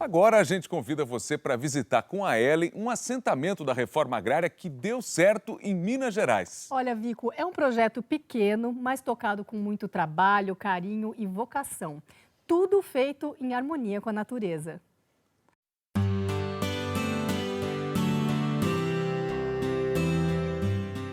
Agora a gente convida você para visitar com a Ellen um assentamento da reforma agrária que deu certo em Minas Gerais. Olha, Vico, é um projeto pequeno, mas tocado com muito trabalho, carinho e vocação. Tudo feito em harmonia com a natureza.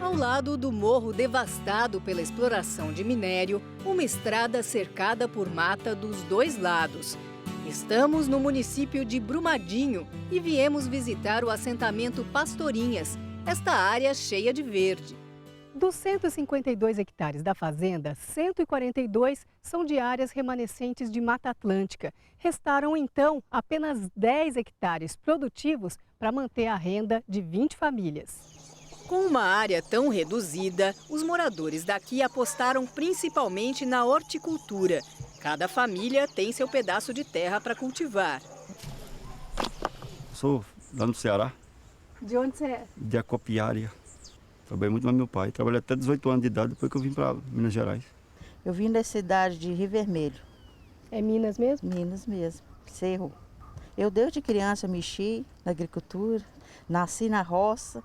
Ao lado do morro devastado pela exploração de minério, uma estrada cercada por mata dos dois lados. Estamos no município de Brumadinho e viemos visitar o assentamento Pastorinhas, esta área cheia de verde. Dos 152 hectares da fazenda, 142 são de áreas remanescentes de Mata Atlântica. Restaram, então, apenas 10 hectares produtivos para manter a renda de 20 famílias. Com uma área tão reduzida, os moradores daqui apostaram principalmente na horticultura. Cada família tem seu pedaço de terra para cultivar. Sou lá no Ceará, De onde você é? de Acopiária. Trabalhei muito com meu pai. Trabalhei até 18 anos de idade, depois que eu vim para Minas Gerais. Eu vim da cidade de Rio Vermelho. É Minas mesmo? Minas mesmo, Cerro. Eu desde criança mexi na agricultura, nasci na roça.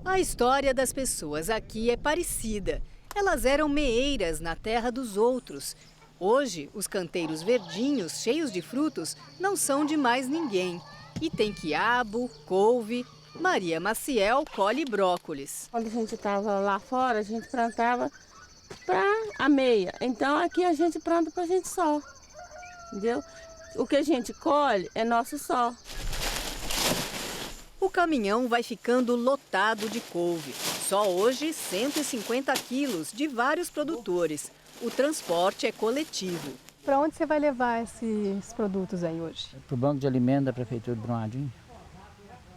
A história das pessoas aqui é parecida. Elas eram meeiras na terra dos outros. Hoje, os canteiros verdinhos, cheios de frutos, não são de mais ninguém. E tem quiabo, couve. Maria Maciel colhe brócolis. Quando a gente estava lá fora, a gente plantava para a meia. Então aqui a gente planta para a gente só, entendeu? O que a gente colhe é nosso só. O caminhão vai ficando lotado de couve. Só hoje, 150 quilos de vários produtores. O transporte é coletivo. Para onde você vai levar esses produtos aí hoje? Para o Banco de Alimentos da Prefeitura de Brumadinho.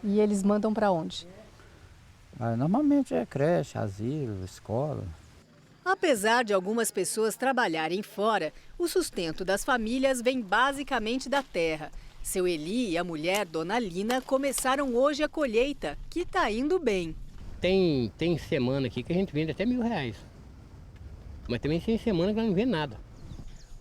E eles mandam para onde? Normalmente é creche, asilo, escola. Apesar de algumas pessoas trabalharem fora, o sustento das famílias vem basicamente da terra. Seu Eli e a mulher, Dona Lina, começaram hoje a colheita, que está indo bem. Tem semana aqui que a gente vende até R$1.000. Mas também tem semana que não vende nada.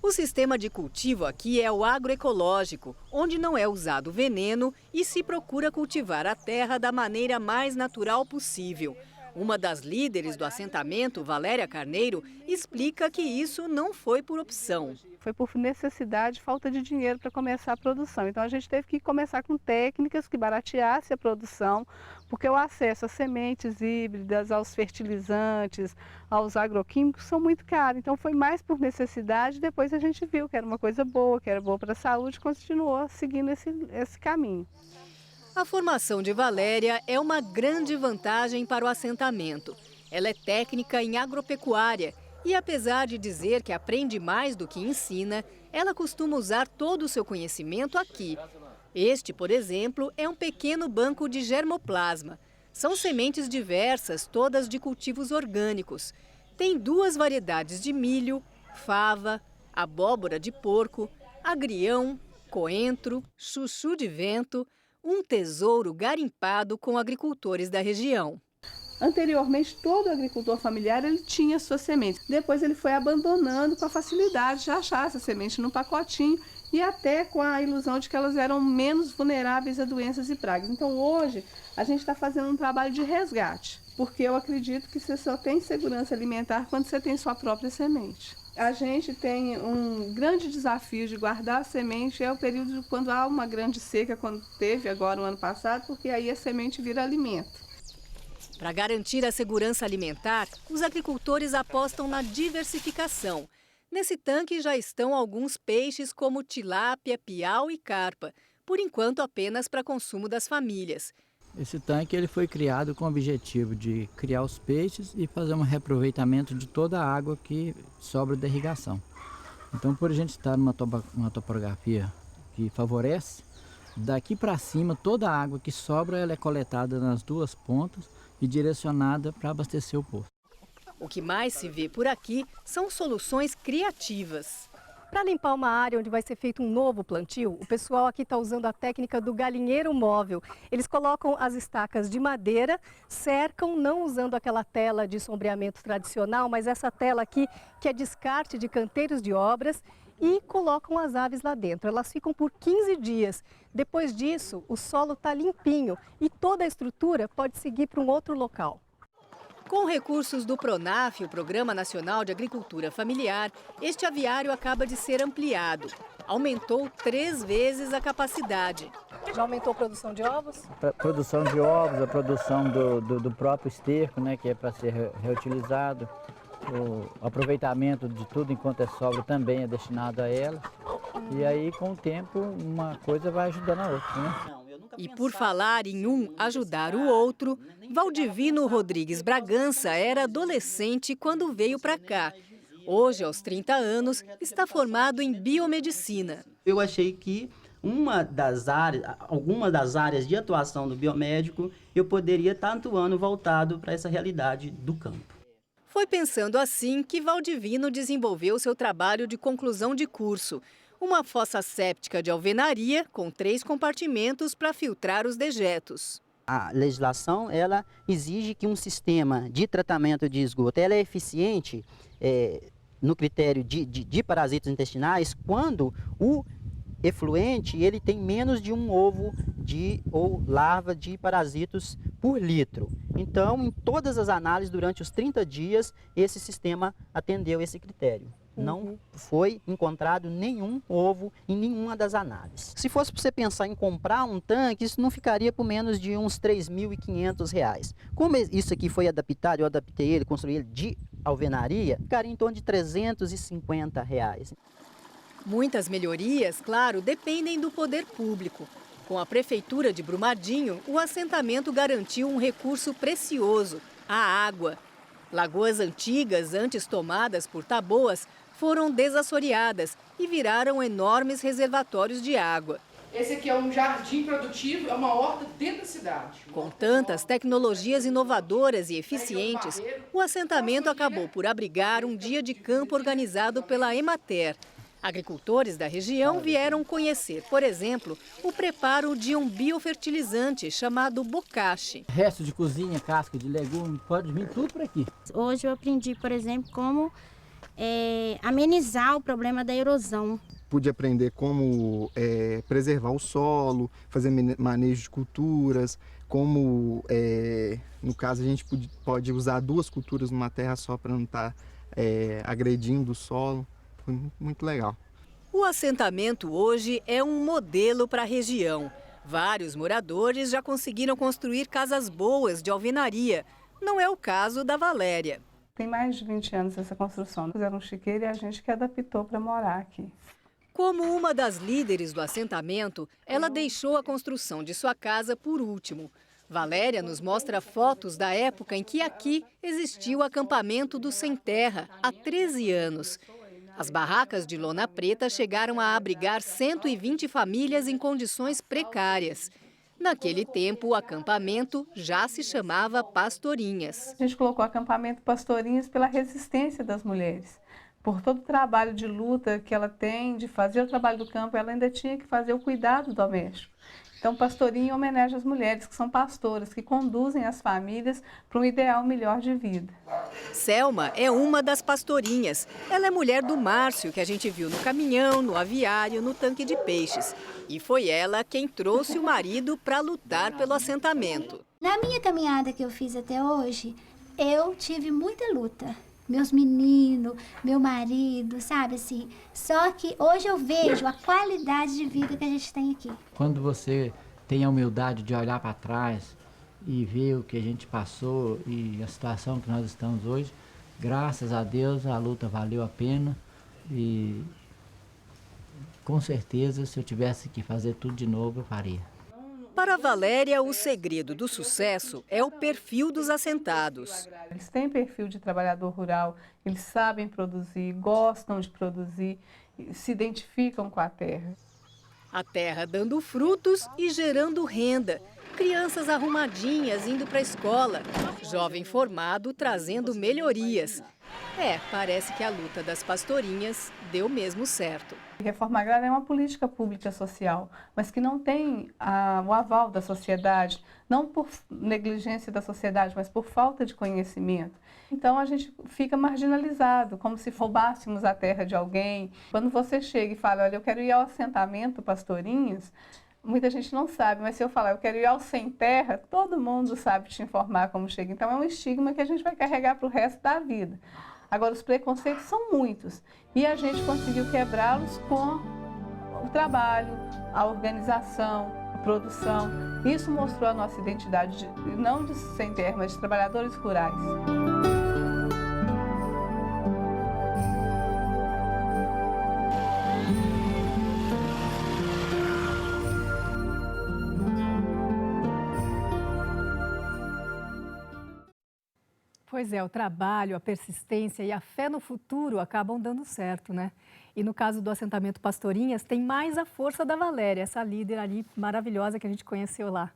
O sistema de cultivo aqui é o agroecológico, onde não é usado veneno e se procura cultivar a terra da maneira mais natural possível. Uma das líderes do assentamento, Valéria Carneiro, explica que isso não foi por opção. Foi por necessidade, falta de dinheiro para começar a produção. Então a gente teve que começar com técnicas que barateassem a produção, porque o acesso às sementes híbridas, aos fertilizantes, aos agroquímicos são muito caros. Então foi mais por necessidade, depois a gente viu que era uma coisa boa, que era boa para a saúde, continuou seguindo esse caminho. A formação de Valéria é uma grande vantagem para o assentamento. Ela é técnica em agropecuária e, apesar de dizer que aprende mais do que ensina, ela costuma usar todo o seu conhecimento aqui. Este, por exemplo, é um pequeno banco de germoplasma. São sementes diversas, todas de cultivos orgânicos. Tem 2 variedades de milho, fava, abóbora de porco, agrião, coentro, chuchu de vento, um tesouro garimpado com agricultores da região. Anteriormente, todo agricultor familiar ele tinha suas sementes. Depois ele foi abandonando com a facilidade de achar essa semente no pacotinho e até com a ilusão de que elas eram menos vulneráveis a doenças e pragas. Então hoje a gente está fazendo um trabalho de resgate, porque eu acredito que você só tem segurança alimentar quando você tem sua própria semente. A gente tem um grande desafio de guardar a semente, é o período quando há uma grande seca, quando teve agora o ano passado, porque aí a semente vira alimento. Para garantir a segurança alimentar, os agricultores apostam na diversificação. Nesse tanque já estão alguns peixes como tilápia, piau e carpa, por enquanto apenas para consumo das famílias. Esse tanque ele foi criado com o objetivo de criar os peixes e fazer um reaproveitamento de toda a água que sobra da irrigação. Então, por a gente estar numa topografia que favorece, daqui para cima toda a água que sobra ela é coletada nas 2 pontas e direcionada para abastecer o poço. O que mais se vê por aqui são soluções criativas. Para limpar uma área onde vai ser feito um novo plantio, o pessoal aqui está usando a técnica do galinheiro móvel. Eles colocam as estacas de madeira, cercam, não usando aquela tela de sombreamento tradicional, mas essa tela aqui que é descarte de canteiros de obras, e colocam as aves lá dentro. Elas ficam por 15 dias. Depois disso, o solo está limpinho e toda a estrutura pode seguir para um outro local. Com recursos do PRONAF, o Programa Nacional de Agricultura Familiar, este aviário acaba de ser ampliado. Aumentou 3 vezes a capacidade. Já aumentou a produção de ovos? A produção de ovos, a produção do próprio esterco, né, que é para ser reutilizado. O aproveitamento de tudo enquanto é sobra também é destinado a ela. E aí, com o tempo, uma coisa vai ajudando a outra, né? E por falar em um ajudar o outro, Valdivino Rodrigues Bragança era adolescente quando veio para cá. Hoje, aos 30 anos, está formado em biomedicina. Eu achei que alguma das áreas de atuação do biomédico, eu poderia estar atuando voltado para essa realidade do campo. Foi pensando assim que Valdivino desenvolveu seu trabalho de conclusão de curso. Uma fossa séptica de alvenaria com 3 compartimentos para filtrar os dejetos. A legislação ela exige que um sistema de tratamento de esgoto ela é eficiente no critério de parasitas intestinais quando o efluente ele tem menos de um ovo ou larva de parasitos por litro. Então, em todas as análises, durante os 30 dias, esse sistema atendeu esse critério. Não foi encontrado nenhum ovo em nenhuma das análises. Se fosse para você pensar em comprar um tanque, isso não ficaria por menos de uns R$ 3.500. Como isso aqui foi adaptado, eu adaptei ele, construí ele de alvenaria, ficaria em torno de R$ 350. Muitas melhorias, claro, dependem do poder público. Com a Prefeitura de Brumadinho, o assentamento garantiu um recurso precioso, a água. Lagoas antigas, antes tomadas por taboas, foram desassoreadas e viraram enormes reservatórios de água. Esse aqui é um jardim produtivo, é uma horta dentro da cidade. Com tantas tecnologias inovadoras e eficientes, o assentamento acabou por abrigar um dia de campo organizado pela Emater. Agricultores da região vieram conhecer, por exemplo, o preparo de um biofertilizante chamado bocashi. Resto de cozinha, casca de legume, pode vir tudo por aqui. Hoje eu aprendi, por exemplo, como amenizar o problema da erosão. Pude aprender como preservar o solo, fazer manejo de culturas, como, no caso, a gente pode usar 2 culturas numa terra só para não estar agredindo o solo. Foi muito legal. O assentamento hoje é um modelo para a região. Vários moradores já conseguiram construir casas boas de alvenaria. Não é o caso da Valéria. Tem mais de 20 anos essa construção. Fizeram um chiqueiro e a gente que adaptou para morar aqui. Como uma das líderes do assentamento, ela deixou a construção de sua casa por último. Valéria nos mostra fotos da época em que aqui existiu o acampamento do Sem Terra, há 13 anos. As barracas de lona preta chegaram a abrigar 120 famílias em condições precárias. Naquele tempo, o acampamento já se chamava Pastorinhas. A gente colocou acampamento Pastorinhas pela resistência das mulheres. Por todo o trabalho de luta que ela tem, de fazer o trabalho do campo, ela ainda tinha que fazer o cuidado doméstico. Então, Pastorinha homenageia as mulheres que são pastoras, que conduzem as famílias para um ideal melhor de vida. Selma é uma das pastorinhas. Ela é mulher do Márcio, que a gente viu no caminhão, no aviário, no tanque de peixes. E foi ela quem trouxe o marido para lutar pelo assentamento. Na minha caminhada que eu fiz até hoje, eu tive muita luta. Meus meninos, meu marido, sabe assim. Só que hoje eu vejo a qualidade de vida que a gente tem aqui. Quando você tem a humildade de olhar para trás e ver o que a gente passou e a situação que nós estamos hoje, graças a Deus a luta valeu a pena e com certeza se eu tivesse que fazer tudo de novo eu faria. Para Valéria, o segredo do sucesso é o perfil dos assentados. Eles têm perfil de trabalhador rural, eles sabem produzir, gostam de produzir, se identificam com a terra. A terra dando frutos e gerando renda. Crianças arrumadinhas indo para a escola. Jovem formado trazendo melhorias. Parece que a luta das pastorinhas deu mesmo certo. Reforma agrária é uma política pública social, mas que não tem o aval da sociedade, não por negligência da sociedade, mas por falta de conhecimento. Então a gente fica marginalizado, como se roubássemos a terra de alguém. Quando você chega e fala, olha, eu quero ir ao assentamento Pastorinhas, muita gente não sabe, mas se eu falar, eu quero ir ao sem terra, todo mundo sabe te informar como chega. Então é um estigma que a gente vai carregar para o resto da vida. Agora, os preconceitos são muitos e a gente conseguiu quebrá-los com o trabalho, a organização, a produção. Isso mostrou a nossa identidade, não de sem terra, mas de trabalhadores rurais. Pois é, o trabalho, a persistência e a fé no futuro acabam dando certo, né? E no caso do assentamento Pastorinhas, tem mais a força da Valéria, essa líder ali maravilhosa que a gente conheceu lá.